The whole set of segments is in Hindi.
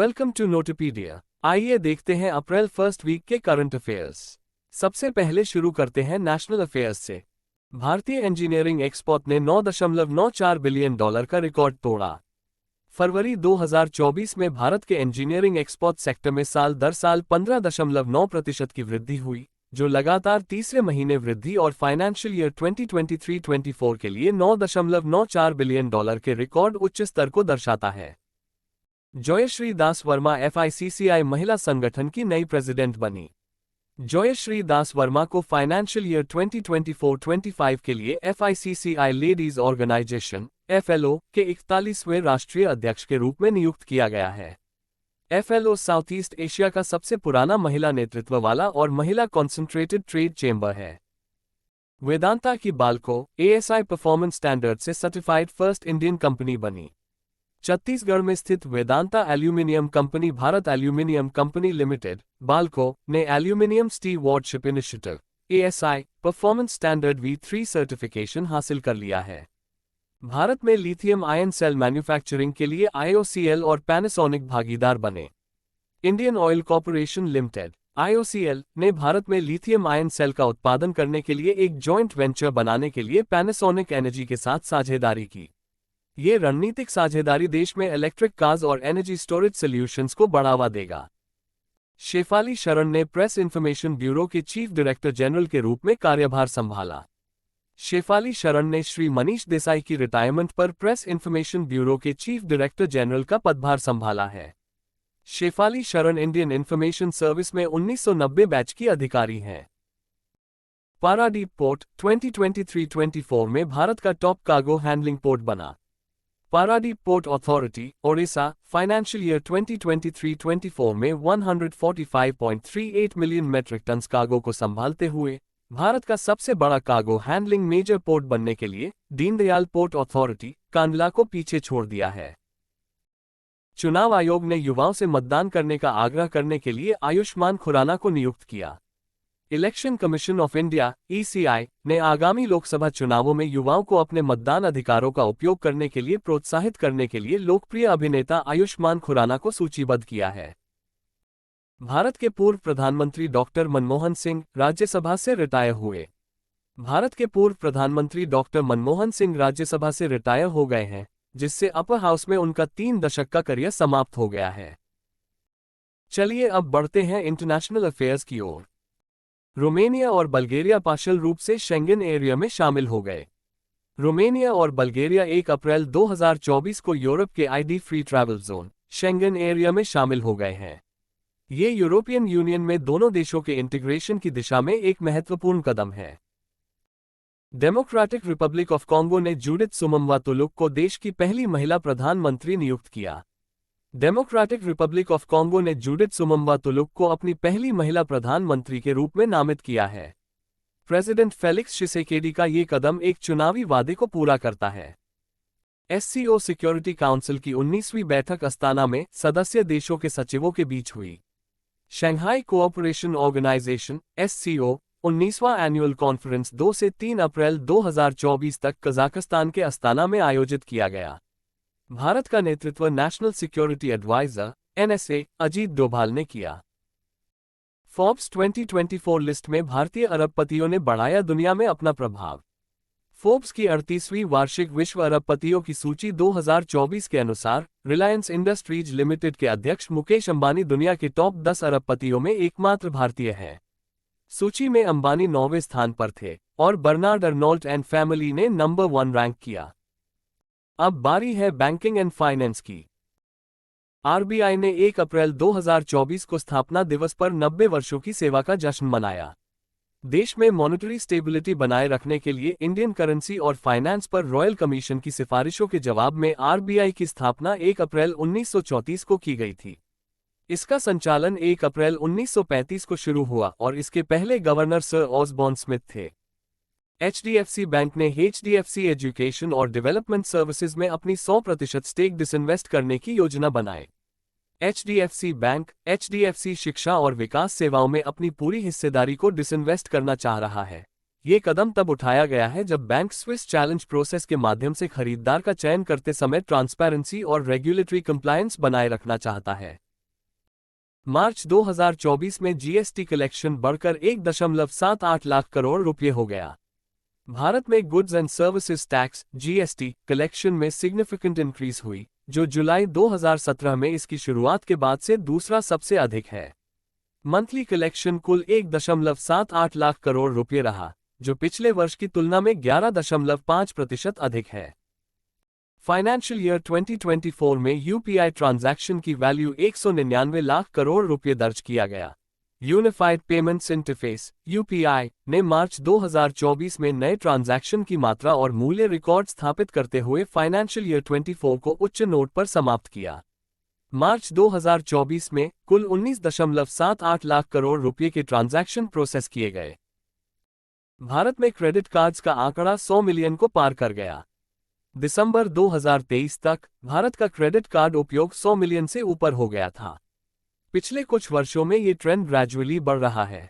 Welcome to नोटिपीडिया। आइए देखते हैं अप्रैल फर्स्ट वीक के करंट अफेयर्स। सबसे पहले शुरू करते हैं नेशनल अफेयर्स से। भारतीय इंजीनियरिंग एक्सपोर्ट ने $9.94 बिलियन का रिकॉर्ड तोड़ा। फरवरी 2024 में भारत के इंजीनियरिंग एक्सपोर्ट सेक्टर में साल दर साल 15.9% की वृद्धि हुई, जो लगातार तीसरे महीने वृद्धि और फाइनेंशियल ईयर 2023-24 के लिए $9.94 बिलियन के रिकॉर्ड उच्च स्तर को दर्शाता है। जयश्री दास वर्मा FICCI महिला संगठन की नई प्रेसिडेंट बनी। जयश्री दास वर्मा को फाइनेंशियल ईयर 2024-25 के लिए FICCI लेडीज ऑर्गेनाइजेशन FLO के 41वें राष्ट्रीय अध्यक्ष के रूप में नियुक्त किया गया है। FLO साउथ ईस्ट एशिया का सबसे पुराना महिला नेतृत्व वाला और महिला कॉन्सेंट्रेटेड ट्रेड चेंबर है। वेदांता की बाल्को ASI परफॉर्मेंस स्टैंडर्ड से सर्टिफाइड फर्स्ट इंडियन कंपनी बनी। छत्तीसगढ़ में स्थित Vedanta aluminium company Bharat aluminium company limited BALCO ने aluminium stewardship initiative ASI performance standard V3 certification हासिल कर लिया है। भारत में लिथियम आयन सेल मैन्युफैक्चरिंग के लिए IOCL और पैनासोनिक भागीदार बने। Indian oil corporation limited IOCL ने भारत में लिथियम आयन सेल का उत्पादन करने के लिए एक जॉइंट वेंचर बनाने के लिए पैनासोनिक एनर्जी के साथ साझेदारी की। ये रणनीतिक साझेदारी देश में इलेक्ट्रिक कार्स और एनर्जी स्टोरेज सॉल्यूशंस को बढ़ावा देगा। शेफाली शरण ने प्रेस इंफॉर्मेशन ब्यूरो के चीफ डायरेक्टर जनरल के रूप में कार्यभार संभाला। शेफाली शरण ने श्री मनीष देसाई की रिटायरमेंट पर प्रेस इंफॉर्मेशन ब्यूरो के चीफ डायरेक्टर जनरल का पदभार संभाला है। शेफाली शरण इंडियन इंफॉर्मेशन सर्विस में 1990 बैच की अधिकारी हैं। पारादीप पोर्ट 2023-24 में भारत का टॉप कार्गो हैंडलिंग पोर्ट बना। Paradip port authority Odisha financial year 2023-24 में 145.38 मिलियन मेट्रिक टन्स कार्गो को संभालते हुए भारत का सबसे बड़ा कार्गो हैंडलिंग मेजर पोर्ट बनने के लिए दीनदयाल पोर्ट अथॉरिटी कांडला को पीछे छोड़ दिया है। चुनाव आयोग ने युवाओं से मतदान करने का आग्रह करने के लिए आयुष्मान खुराना को नियुक्त किया। Election commission of India ECI ने आगामी लोकसभा चुनावों में युवाओं को अपने मतदान अधिकारों का उपयोग करने के लिए प्रोत्साहित करने के लिए लोकप्रिय अभिनेता आयुष्मान खुराना को सूचीबद्ध किया है। भारत के पूर्व प्रधानमंत्री डॉक्टर मनमोहन सिंह राज्यसभा से रिटायर हुए। भारत के पूर्व प्रधानमंत्री डॉक्टर मनमोहन सिंह राज्यसभा से रिटायर हो गए हैं, जिससे अपर हाउस में उनका 3 दशक का करियर समाप्त हो गया है। चलिए अब बढ़ते हैं इंटरनेशनल अफेयर्स की ओर। रोमानिया और बल्गेरिया पार्शियल रूप से शेंगन एरिया में शामिल हो गए। रोमानिया और बल्गेरिया 1 अप्रैल 2024 को यूरोप के ID free travel zone Schengen area में शामिल हो गए हैं। ये यूरोपियन यूनियन में दोनों देशों के इंटीग्रेशन की दिशा में एक महत्वपूर्ण कदम है। डेमोक्रेटिक रिपब्लिक ऑफ कॉन्गो ने जूडिथ सुमम्वा तुलुक को देश की पहली महिला प्रधानमंत्री नियुक्त किया। डेमोक्रेटिक रिपब्लिक ऑफ कॉन्गो ने जूडिथ सुमम्वा तुलुक को अपनी पहली महिला प्रधानमंत्री के रूप में नामित किया है। प्रेसिडेंट फेलिक्स शिसेकेडी का ये कदम एक चुनावी वादे को पूरा करता है। SCO सिक्योरिटी काउंसिल की 19वीं बैठक अस्ताना में सदस्य देशों के सचिवों के बीच हुई। शंघाई कोऑपरेशन ऑर्गेनाइजेशन SCO 19वां एनुअल कॉन्फ्रेंस 2 से 3 अप्रैल 2024 तक कजाकिस्तान के अस्ताना में आयोजित किया गया। भारत का नेतृत्व national security adviser NSA Ajit Doval ने किया। फोर्ब्स 2024 लिस्ट में भारतीय अरबपतियों ने बढ़ाया दुनिया में अपना प्रभाव। फोर्ब्स की 38वीं वार्षिक विश्व अरबपतियों की सूची 2024 के अनुसार रिलायंस इंडस्ट्रीज लिमिटेड के अध्यक्ष मुकेश अंबानी दुनिया के टॉप 10 अरबपतियों में एकमात्र भारतीय हैं। सूची में अंबानी 9वें स्थान पर थे और बर्नार्ड अर्नोल्ट एंड फैमिली ने नंबर 1 रैंक किया। अब बारी है बैंकिंग एंड फाइनेंस की। RBI ने 1 अप्रैल 2024 को स्थापना दिवस पर 90 वर्षों की सेवा का जश्न मनाया। देश में मॉनेटरी स्टेबिलिटी बनाए रखने के लिए इंडियन करेंसी और फाइनेंस पर रॉयल कमीशन की सिफारिशों के जवाब में RBI की स्थापना 1 अप्रैल 1934 को की गई थी। इसका संचालन 1 अप्रैल 1935 को शुरू हुआ और इसके पहले गवर्नर सर ऑसबॉर्न स्मिथ थे। HDFC बैंक ने HDFC एजुकेशन और डेवलपमेंट सर्विसेज में अपनी 100% स्टेक डिसइन्वेस्ट करने की योजना बनाए। HDFC बैंक HDFC शिक्षा और विकास सेवाओं में अपनी पूरी हिस्सेदारी को डिसइन्वेस्ट करना चाह रहा है। ये कदम तब उठाया गया है जब बैंक स्विस चैलेंज प्रोसेस के माध्यम से खरीदार का चयन करते समय ट्रांसपेरेंसी और रेगुलेटरी कंप्लायंस बनाए रखना चाहता है। मार्च 2024 में जीएसटी कलेक्शन बढ़कर 1.78 लाख करोड़ रुपये हो गया। भारत में goods and services tax GST collection में सिग्निफिकेंट इंक्रीज हुई, जो जुलाई 2017 में इसकी शुरुआत के बाद से दूसरा सबसे अधिक है। मंथली कलेक्शन कुल 1.78 लाख करोड़ रुपये रहा, जो पिछले वर्ष की तुलना में 11.5% अधिक है। फाइनेंशियल ईयर 2024 में यूपीआई ट्रांजैक्शन की वैल्यू 199 लाख करोड़ रुपये दर्ज किया गया। यूनिफाइड पेमेंट्स इंटरफेस यूपीआई ने मार्च 2024 में नए ट्रांजैक्शन की मात्रा और मूल्य रिकॉर्ड स्थापित करते हुए फाइनेंशियल ईयर 24 को उच्च नोट पर समाप्त किया। मार्च 2024 में कुल 19.78 लाख करोड़ रुपये के ट्रांजैक्शन प्रोसेस किए गए। भारत में क्रेडिट कार्ड्स का आंकड़ा 100 मिलियन को पार कर गया। दिसंबर 2023 तक भारत का क्रेडिट कार्ड उपयोग 100 मिलियन से ऊपर हो गया था। पिछले कुछ वर्षों में ये ट्रेंड ग्रेजुअली बढ़ रहा है।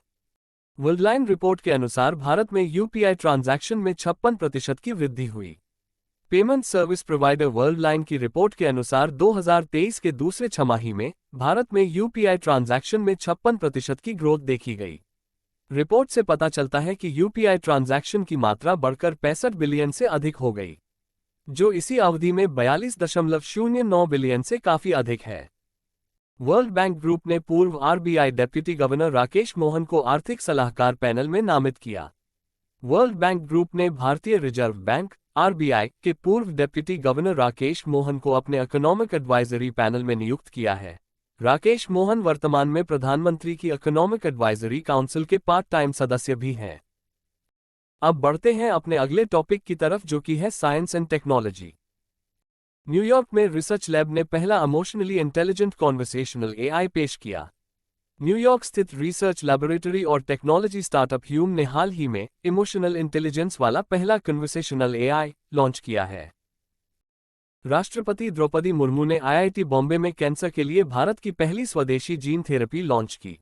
वर्ल्डलाइन रिपोर्ट के अनुसार भारत में यूपीआई ट्रांजैक्शन में 56% की वृद्धि हुई। पेमेंट सर्विस प्रोवाइडर वर्ल्डलाइन की रिपोर्ट के अनुसार 2023 के दूसरे छमाही में भारत में यूपीआई ट्रांजैक्शन में 56% की ग्रोथ देखी गई। रिपोर्ट से पता चलता है कि यूपीआई ट्रांजैक्शन की मात्रा बढ़कर 65 बिलियन से अधिक हो गई, जो इसी अवधि में 42.09 बिलियन से काफी अधिक है। वर्ल्ड बैंक ग्रुप ने पूर्व RBI deputy governor Rakesh Mohan को आर्थिक सलाहकार पैनल में नामित किया। वर्ल्ड बैंक ग्रुप ने भारतीय रिजर्व बैंक आरबीआई के पूर्व डिप्टी गवर्नर राकेश मोहन को अपने इकोनॉमिक एडवाइजरी पैनल में नियुक्त किया है। राकेश मोहन वर्तमान में प्रधानमंत्री की इकोनॉमिक एडवाइजरी काउंसिल के पार्ट टाइम सदस्य भी हैं। अब बढ़ते हैं अपने अगले टॉपिक की तरफ, जो कि है साइंस एंड टेक्नोलॉजी। न्यूयॉर्क में रिसर्च लैब ने पहला इमोशनली इंटेलिजेंट कॉन्वर्सेशनल एआई पेश किया। न्यूयॉर्क स्थित रिसर्च लैबोरेटरी और टेक्नोलॉजी स्टार्टअप ह्यूम ने हाल ही में इमोशनल इंटेलिजेंस वाला पहला कन्वर्सेशनल एआई लॉन्च किया है। राष्ट्रपति द्रौपदी मुर्मू ने आईआईटी बॉम्बे में कैंसर के लिए भारत की पहली स्वदेशी जीन थेरेपी लॉन्च की।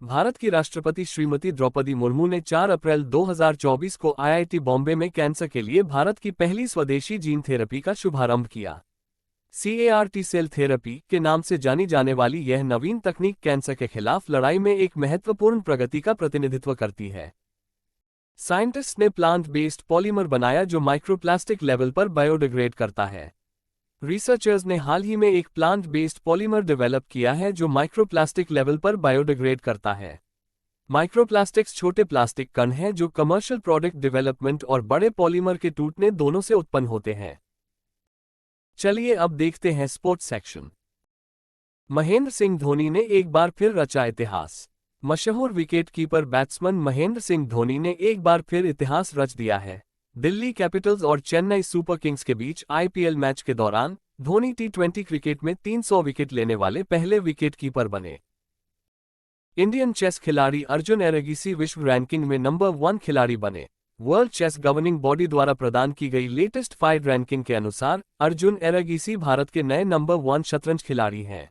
भारत की राष्ट्रपति श्रीमती द्रौपदी मुर्मू ने 4 अप्रैल 2024 को आईआईटी बॉम्बे में कैंसर के लिए भारत की पहली स्वदेशी जीन थेरेपी का शुभारंभ किया। CAR-T सेल थेरेपी के नाम से जानी जाने वाली यह नवीन तकनीक कैंसर के खिलाफ लड़ाई में एक महत्वपूर्ण प्रगति का प्रतिनिधित्व करती है। साइंटिस्ट ने प्लांट बेस्ड पॉलीमर बनाया जो माइक्रोप्लास्टिक लेवल पर बायोडिग्रेड करता है। रिसर्चर्स ने हाल ही में एक प्लांट बेस्ड पॉलीमर डेवलप किया है जो माइक्रोप्लास्टिक लेवल पर बायोडिग्रेड करता है। माइक्रोप्लास्टिक्स छोटे प्लास्टिक कण हैं जो कमर्शियल प्रोडक्ट डेवलपमेंट और बड़े पॉलीमर के टूटने दोनों से उत्पन्न होते हैं। चलिए अब देखते हैं स्पोर्ट्स सेक्शन। महेंद्र सिंह धोनी ने एक बार फिर रचा इतिहास। मशहूर विकेटकीपर बैट्समैन महेंद्र सिंह धोनी ने एक बार फिर इतिहास रच दिया है। दिल्ली कैपिटल्स और चेन्नई सुपर किंग्स के बीच आईपीएल मैच के दौरान धोनी T20 क्रिकेट में 300 विकेट लेने वाले पहले विकेटकीपर बने। इंडियन चेस खिलाड़ी अर्जुन एरागीसी विश्व रैंकिंग में नंबर 1 खिलाड़ी बने। वर्ल्ड चेस गवर्निंग बॉडी द्वारा प्रदान की गई लेटेस्ट 5 रैंकिंग के अनुसार अर्जुन एरागीसी भारत के नए नंबर 1 शतरंज खिलाड़ी हैं।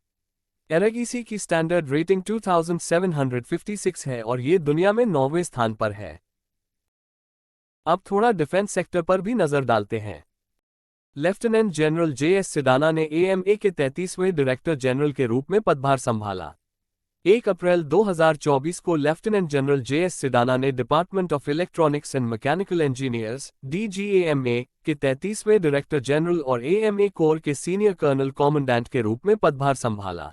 एरागीसी की स्टैंडर्ड रेटिंग 2756 है और ये दुनिया में 9वें स्थान पर है। अब थोड़ा डिफेंस सेक्टर पर भी नजर डालते हैं। लेफ्टिनेंट जनरल JS सिडाना ने AMA के 33वें डायरेक्टर जनरल के रूप में पदभार संभाला। 1 अप्रैल 2024 को लेफ्टिनेंट जनरल JS सिडाना ने department of electronics and mechanical engineers DGAMA के 33वें डायरेक्टर जनरल और AMA कोर के सीनियर कर्नल कमांडेंट के रूप में पदभार संभाला।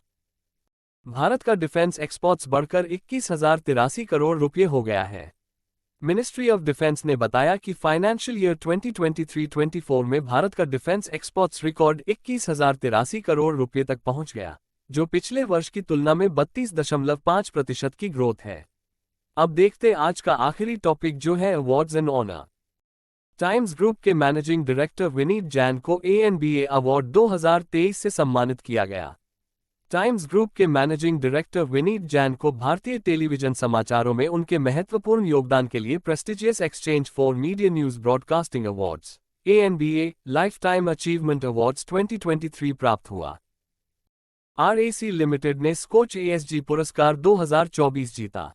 भारत का डिफेंस एक्सपोर्ट्स बढ़कर 21,083 करोड़ रुपये हो गया है। मिनिस्ट्री ऑफ डिफेंस ने बताया कि फाइनेंशियल ईयर 2023-24 में भारत का डिफेंस एक्सपोर्ट्स रिकॉर्ड 21,083 करोड़ रुपये तक पहुंच गया, जो पिछले वर्ष की तुलना में 32.5% की ग्रोथ है। अब देखते आज का आखिरी टॉपिक जो है awards and honour. Times Group के मैनेजिंग डायरेक्टर विनीत जैन को ANBA अवार्ड 2023 से सम्मानित किया गया। टाइम्स ग्रुप के मैनेजिंग डायरेक्टर विनीत जैन को भारतीय टेलीविजन समाचारों में उनके महत्वपूर्ण योगदान के लिए prestigious exchange for media news broadcasting awards ANBA life time achievement awards 2023 प्राप्त हुआ। RAC लिमिटेड ने स्कोच ESG पुरस्कार 2024 जीता।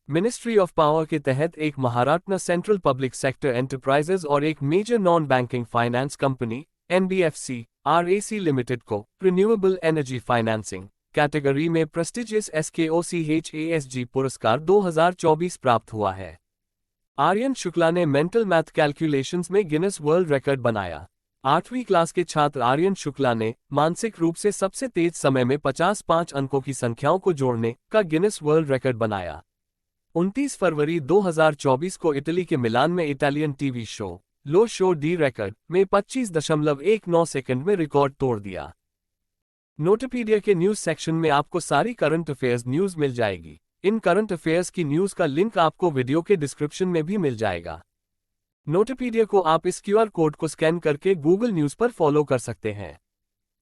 मिनिस्ट्री ऑफ पावर के तहत एक Maharashtra central public sector enterprises और एक major non banking finance company NBFC RAC लिमिटेड को रिन्यूएबल एनर्जी फाइनेंसिंग कैटेगरी में प्रेस्टिजियस SKOCHASG पुरस्कार 2024 प्राप्त हुआ है। आर्यन शुक्ला ने मेंटल मैथ कैलकुलेशंस में गिनेस वर्ल्ड रिकॉर्ड बनाया। 8वीं क्लास के छात्र आर्यन शुक्ला ने मानसिक रूप से सबसे तेज समय में 55 अंकों की संख्याओं को जोड़ने का गिनेस वर्ल्ड रिकॉर्ड बनाया। 29 फरवरी 2024 को इटली के मिलान में इटालियन टीवी शो लो शो डी रिकॉर्ड में 25.19 सेकंड में रिकॉर्ड तोड़ दिया। नोटपीडिया के न्यूज सेक्शन में आपको सारी करंट अफेयर्स न्यूज मिल जाएगी। इन करंट अफेयर्स की न्यूज का लिंक आपको वीडियो के डिस्क्रिप्शन में भी मिल जाएगा। नोटपीडिया को आप इस QR कोड को स्कैन करके गूगल न्यूज पर फॉलो कर सकते हैं।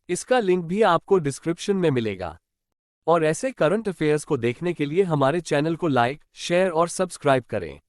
इसका लिंक भी आपको डिस्क्रिप्शन में मिलेगा। और ऐसे करंट अफेयर्स को देखने के लिए हमारे चैनल को लाइक, शेयर और सब्सक्राइब करें।